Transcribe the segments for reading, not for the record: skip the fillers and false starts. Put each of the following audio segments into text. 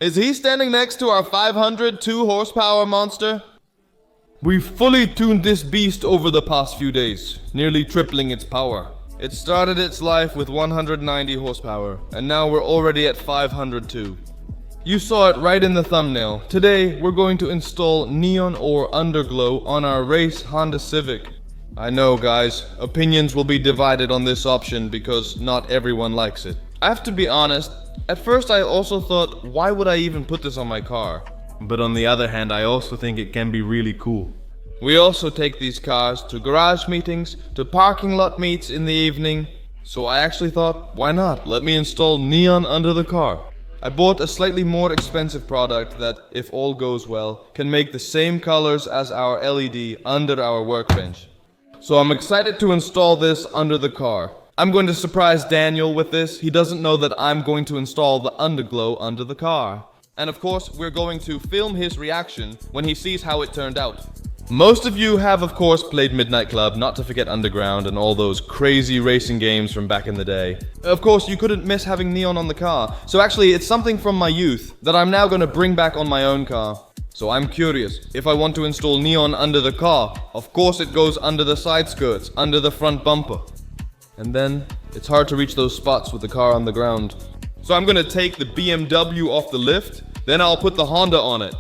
Is he standing next to our 502 horsepower monster? We've fully tuned this beast over the past few days, nearly tripling its power. It started its life with 190 horsepower, and now we're already at 502. You saw it right in the thumbnail. Today, we're going to install neon or underglow on our race Honda Civic. I know, guys, opinions will be divided on this option because not everyone likes it. I have to be honest, at first I also thought, why would I even put this on my car? But on the other hand, I also think it can be really cool. We also take these cars to garage meetings, to parking lot meets in the evening, so I actually thought, why not? Let me install neon under the car. I bought a slightly more expensive product that, if all goes well, can make the same colors as our LED under our workbench. So I'm excited to install this under the car. I'm going to surprise Daniel with this. He doesn't know that I'm going to install the underglow under the car. And of course, we're going to film his reaction when he sees how it turned out. Most of you have of course played Midnight Club, not to forget Underground and all those crazy racing games from back in the day. Of course, you couldn't miss having neon on the car. So actually, it's something from my youth that I'm now going to bring back on my own car. So I'm curious, if I want to install neon under the car, of course it goes under the side skirts, under the front bumper. And then, it's hard to reach those spots with the car on the ground. So I'm gonna take the BMW off the lift, then I'll put the Honda on it.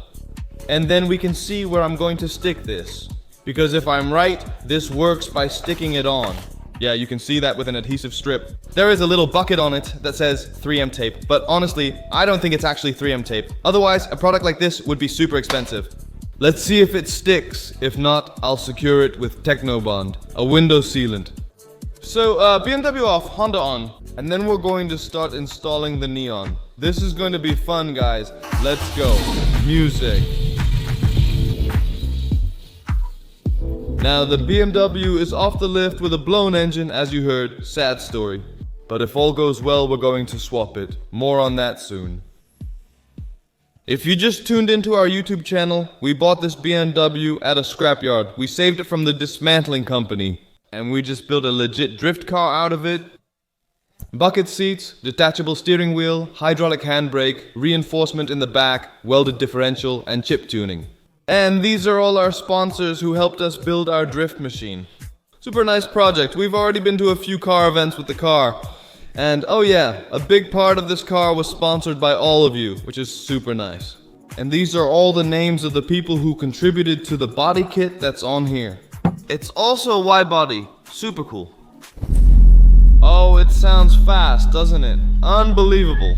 And then we can see where I'm going to stick this. Because if I'm right, this works by sticking it on. Yeah, you can see that with an adhesive strip. There is a little bucket on it that says 3M tape, but honestly, I don't think it's actually 3M tape. Otherwise, a product like this would be super expensive. Let's see if it sticks. If not, I'll secure it with Technobond, a window sealant. So, BMW off, Honda on. And then we're going to start installing the neon. This is going to be fun, guys. Let's go. Music. Now, the BMW is off the lift with a blown engine, as you heard. Sad story. But if all goes well, we're going to swap it. More on that soon. If you just tuned into our YouTube channel, we bought this BMW at a scrapyard. We saved it from the dismantling company. And we just built a legit drift car out of it. Bucket seats, detachable steering wheel, hydraulic handbrake, reinforcement in the back, welded differential, and chip tuning. And these are all our sponsors who helped us build our drift machine. Super nice project. We've already been to a few car events with the car. And oh yeah, a big part of this car was sponsored by all of you, which is super nice. And these are all the names of the people who contributed to the body kit that's on here. It's also a wide body. Super cool. Oh, it sounds fast, doesn't it? Unbelievable.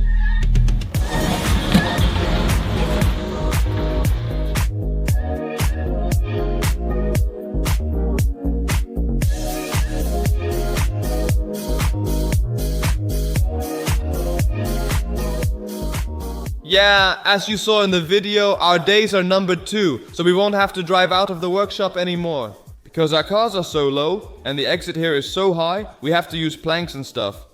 Yeah, as you saw in the video, our days are numbered too, so we won't have to drive out of the workshop anymore. Because our cars are so low, and the exit here is so high, we have to use planks and stuff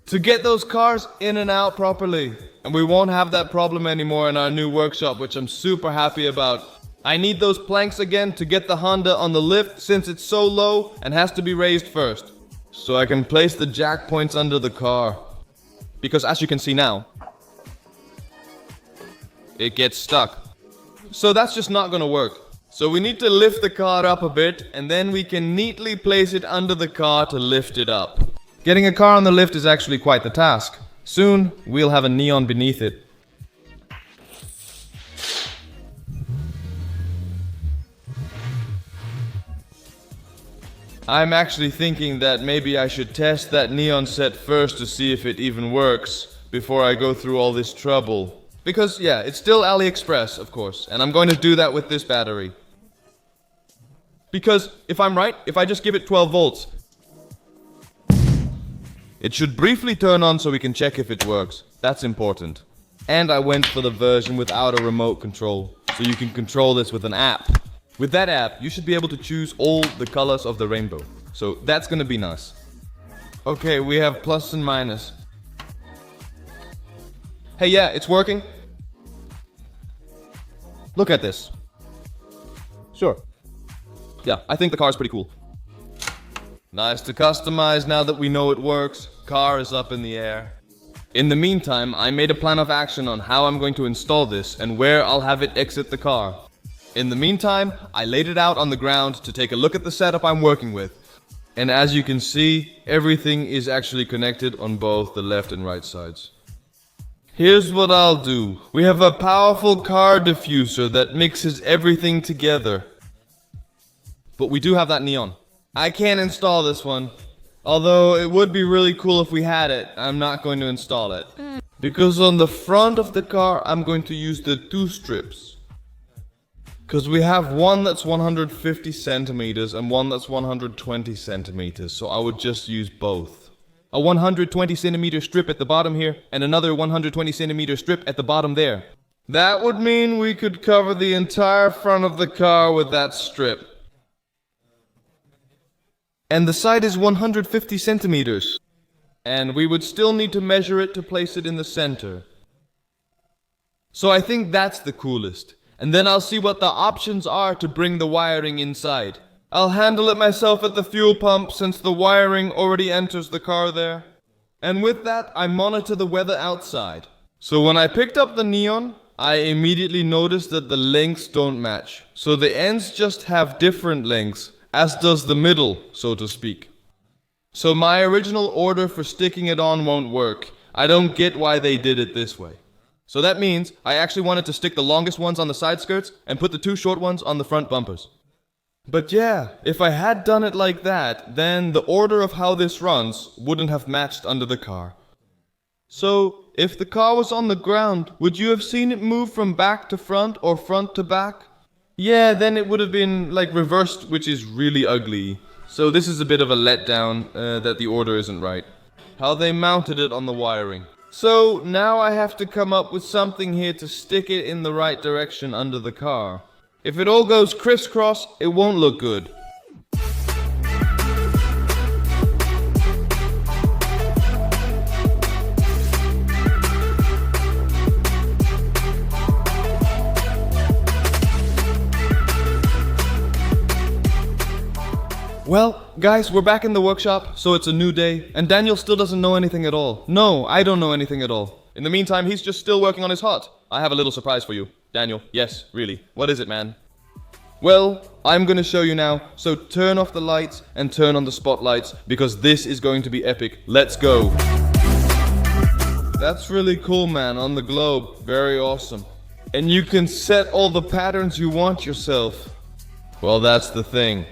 to get those cars in and out properly. And we won't have that problem anymore in our new workshop, which I'm super happy about. I need those planks again to get the Honda on the lift since it's so low and has to be raised first. So I can place the jack points under the car. Because as you can see now, it gets stuck. So that's just not gonna work. So we need to lift the car up a bit, and then we can neatly place it under the car to lift it up. Getting a car on the lift is actually quite the task. Soon, we'll have a neon beneath it. I'm actually thinking that maybe I should test that neon set first to see if it even works, before I go through all this trouble. Because, yeah, it's still AliExpress, of course, and I'm going to do that with this battery. Because, if I'm right, if I just give it 12 volts, it should briefly turn on so we can check if it works. That's important. And I went for the version without a remote control, so you can control this with an app. With that app, you should be able to choose all the colors of the rainbow. So that's gonna be nice. Okay, we have plus and minus. Hey, yeah, it's working. Look at this. Sure. Yeah, I think the car's pretty cool. Nice to customize now that we know it works. Car is up in the air. In the meantime, I made a plan of action on how I'm going to install this and where I'll have it exit the car. In the meantime, I laid it out on the ground to take a look at the setup I'm working with. And as you can see, everything is actually connected on both the left and right sides. Here's what I'll do. We have a powerful car diffuser that mixes everything together. But we do have that neon. I can't install this one. Although it would be really cool if we had it, I'm not going to install it. Because on the front of the car, I'm going to use the two strips. Because we have one that's 150 centimeters and one that's 120 centimeters, so I would just use both. A 120 centimeter strip at the bottom here, and another 120 centimeter strip at the bottom there. That would mean we could cover the entire front of the car with that strip. And the side is 150 centimeters. And we would still need to measure it to place it in the center. So I think that's the coolest. And then I'll see what the options are to bring the wiring inside. I'll handle it myself at the fuel pump since the wiring already enters the car there. And with that, I monitor the weather outside. So when I picked up the neon, I immediately noticed that the lengths don't match. So the ends just have different lengths, as does the middle, so to speak. So my original order for sticking it on won't work. I don't get why they did it this way. So that means I actually wanted to stick the longest ones on the side skirts and put the two short ones on the front bumpers. But yeah, if I had done it like that, then the order of how this runs wouldn't have matched under the car. So, if the car was on the ground, would you have seen it move from back to front or front to back? Yeah, then it would have been like reversed, which is really ugly. So this is a bit of a letdown that the order isn't right. How they mounted it on the wiring. So now I have to come up with something here to stick it in the right direction under the car. If it all goes crisscross, it won't look good. Well, guys, we're back in the workshop, so it's a new day, and Daniel still doesn't know anything at all. No, I don't know anything at all. In the meantime, he's just still working on his hut. I have a little surprise for you. Daniel, yes, really. What is it, man? Well, I'm gonna show you now, so turn off the lights and turn on the spotlights, because this is going to be epic. Let's go. That's really cool, man, on the globe. Very awesome. And you can set all the patterns you want yourself. Well, that's the thing.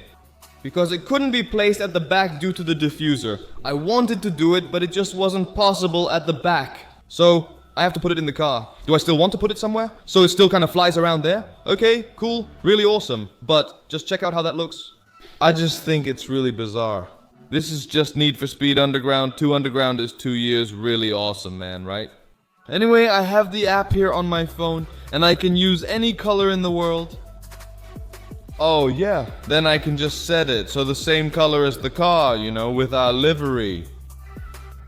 Because it couldn't be placed at the back due to the diffuser. I wanted to do it, but it just wasn't possible at the back. So, I have to put it in the car. Do I still want to put it somewhere? So it still kind of flies around there? Okay, cool, really awesome. But, just check out how that looks. I just think it's really bizarre. This is just Need for Speed Underground. 2 Underground is 2 years. Really awesome, man, right? Anyway, I have the app here on my phone, and I can use any color in the world. Oh yeah, then I can just set it so the same color as the car, you know, with our livery.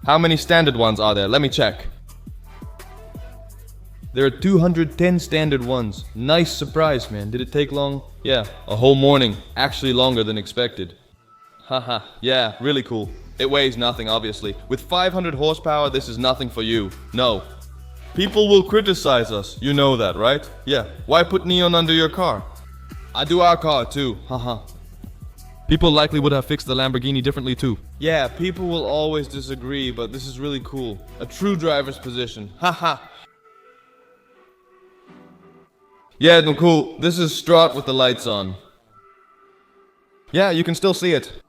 How many standard ones are there? Let me check. There are 210 standard ones. Nice surprise, man. Did it take long? Yeah, a whole morning. Actually longer than expected. Haha, yeah, really cool. It weighs nothing, obviously. With 500 horsepower, this is nothing for you. No. People will criticize us. You know that, right? Yeah, why put neon under your car? I do our car too, haha. People likely would have fixed the Lamborghini differently too. Yeah, people will always disagree, but this is really cool. A true driver's position, haha. Yeah, no, cool. This is Strut with the lights on. Yeah, you can still see it.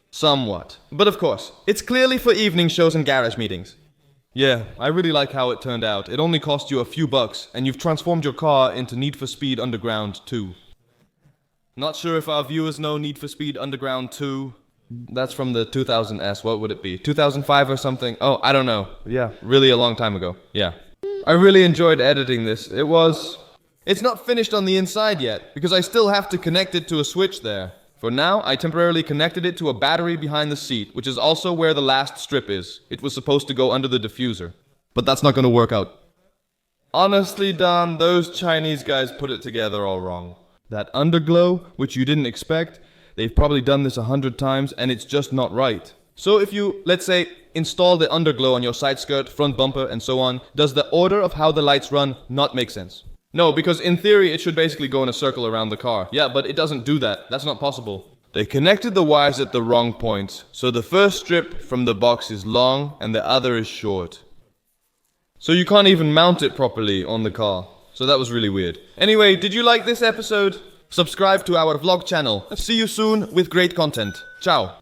Somewhat. But of course, it's clearly for evening shows and garage meetings. Yeah, I really like how it turned out. It only cost you a few bucks, and you've transformed your car into Need for Speed Underground 2. Not sure if our viewers know Need for Speed Underground 2. That's from the 2000S, what would it be? 2005 or something? Oh, I don't know. Yeah, really a long time ago. Yeah. I really enjoyed editing this. It's not finished on the inside yet, because I still have to connect it to a switch there. For now, I temporarily connected it to a battery behind the seat, which is also where the last strip is. It was supposed to go under the diffuser. But that's not gonna work out. Honestly, Don, those Chinese guys put it together all wrong. That Underglow, which you didn't expect, they've probably done this 100 times, and it's just not right. So if you, let's say, install the underglow on your side skirt, front bumper, and so on, does the order of how the lights run not make sense? No, because in theory it should basically go in a circle around the car. Yeah, but it doesn't do that. That's not possible. They connected the wires at the wrong points, so the first strip from the box is long and the other is short. So you can't even mount it properly on the car. So that was really weird. Anyway, did you like this episode? Subscribe to our vlog channel. See you soon with great content. Ciao.